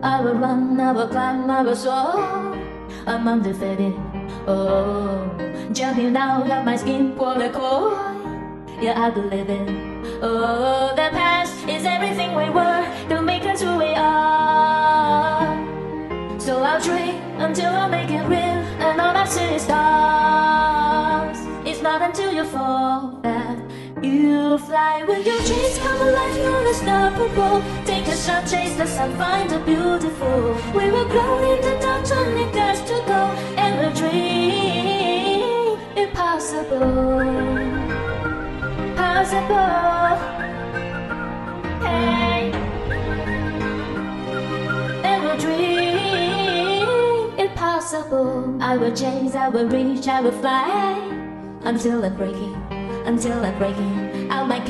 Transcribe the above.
I will run, I will climb, I will soar. I'm undefeated. Oh, jumping out of my skin for the core. Yeah, I believe it. Oh, the past is everything we were to make us who we are. So I'll dream until I make it real, and all I see is stars. It's not until you fall that you fly. When your dreams come alive, you're unstoppable. Take a shot, chase the sun, find the beautiful. We will grow in the dark, only got to go. And we'll dream impossible. Possible. Hey. And we'll dream impossible. I will chase, I will reach, I will fly until I'm breaking out my